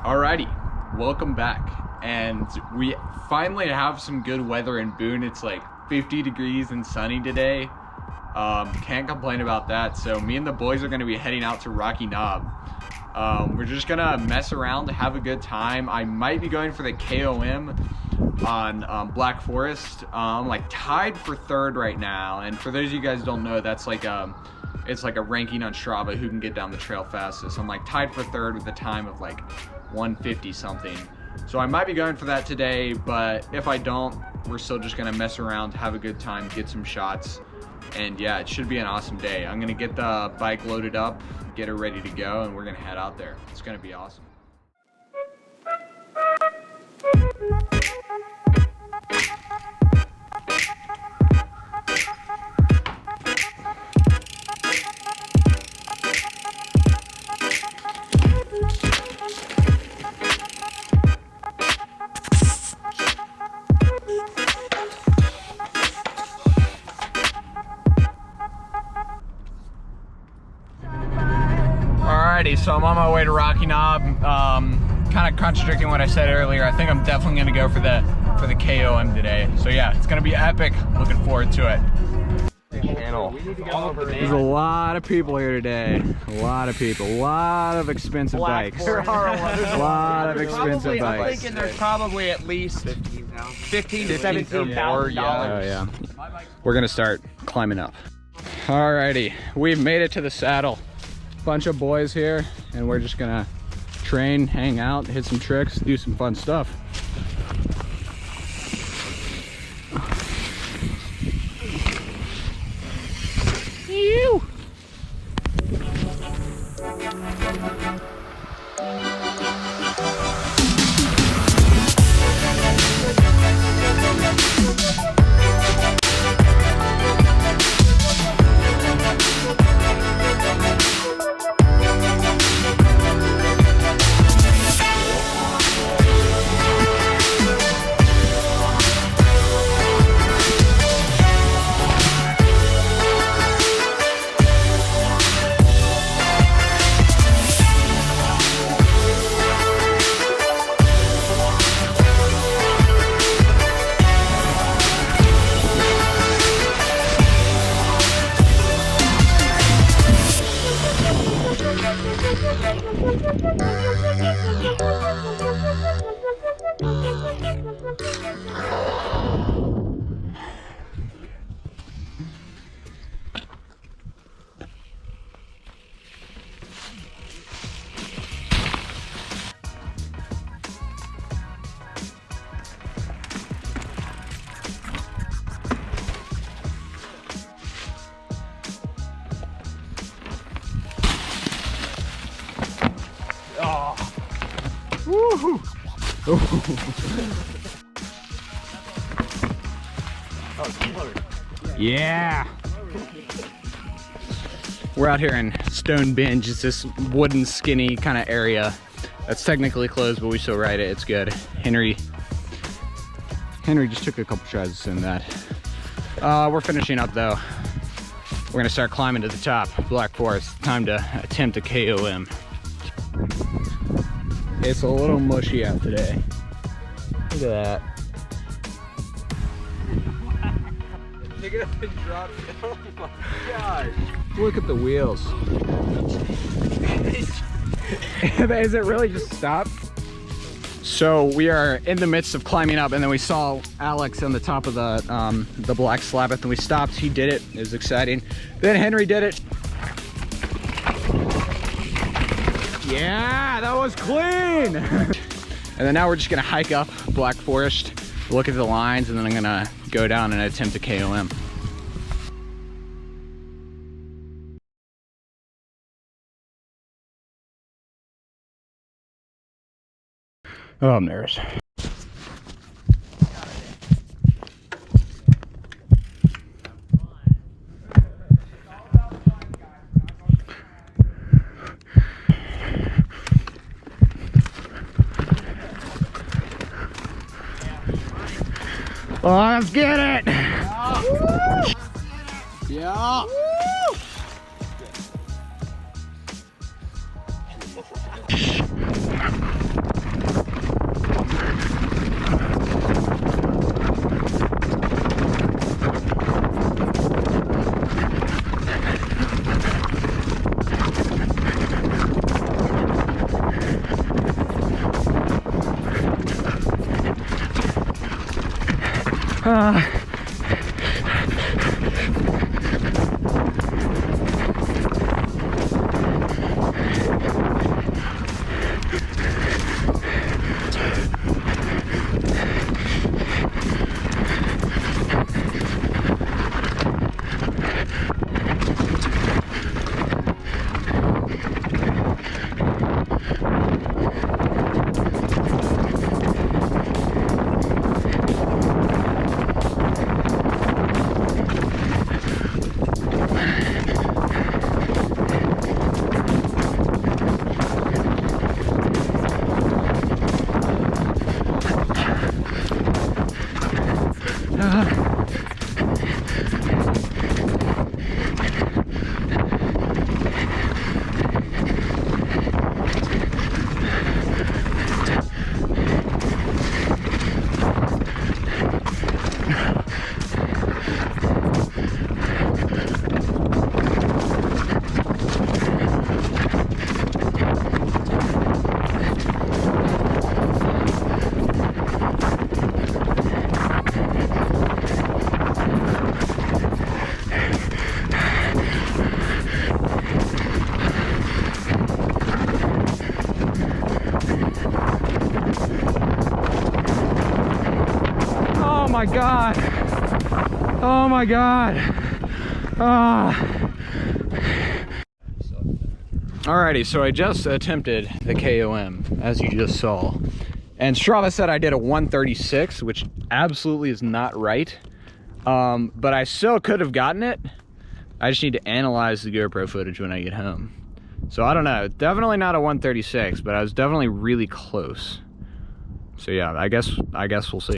Alrighty, welcome back. And we finally have some good weather in Boone. It's like 50 degrees and sunny today. Can't complain about that. So me and the boys are gonna be heading out to Rocky Knob. We're just gonna mess around, have a good time. I might be going for the KOM on Black Forest. I'm like tied for third right now. And for those of you guys who don't know, that's like it's like a ranking on Strava who can get down the trail fastest. I'm like tied for third with a time of like 150 something. So I might be going for that today, but if I don't, we're still just gonna mess around, have a good time, get some shots. And yeah, it should be an awesome day. I'm gonna get the bike loaded up, get her ready to go, and we're gonna head out there. It's gonna be awesome. Alrighty, so I'm on my way to Rocky Knob. Kind of contradicting what I said earlier. I think I'm definitely gonna go for the KOM today. So yeah, it's gonna be epic. Looking forward to it. There's a lot of people here today. A lot of people. A lot of expensive bikes. A lot of expensive bikes. I'm thinking there's probably at least 15 to 17,000 Oh yeah. We're gonna start climbing up. Alrighty, we've made it to the saddle. Bunch of boys here, and we're just gonna train, hang out, hit some tricks, do some fun stuff. Ew. Yeah. We're out here in Stone Binge. It's this wooden skinny kind of area that's technically closed, but we still ride it. It's good. Henry just took a couple tries to send that. We're finishing up though. We're gonna start climbing to the top, Black Forest. Time to attempt a KOM. It's a little mushy out today. Look at that. Oh my gosh. Look at the wheels. Is it really just stopped? So we are in the midst of climbing up, and then we saw Alex on the top of the Black Slabbeth, and we stopped. He did it. It was exciting. Then Henry did it. Yeah, that was clean. And then now we're just gonna hike up Black Forest, look at the lines, and then I'm gonna go down and attempt a KOM. Oh, I'm nervous. Let's get it! Yeah! Oh my God. Oh my God. Alrighty, so I just attempted the KOM, as you just saw. And Strava said I did a 136, which absolutely is not right. But I still could have gotten it. I just need to analyze the GoPro footage when I get home. So I don't know, definitely not a 136, but I was definitely really close. So yeah, I guess we'll see.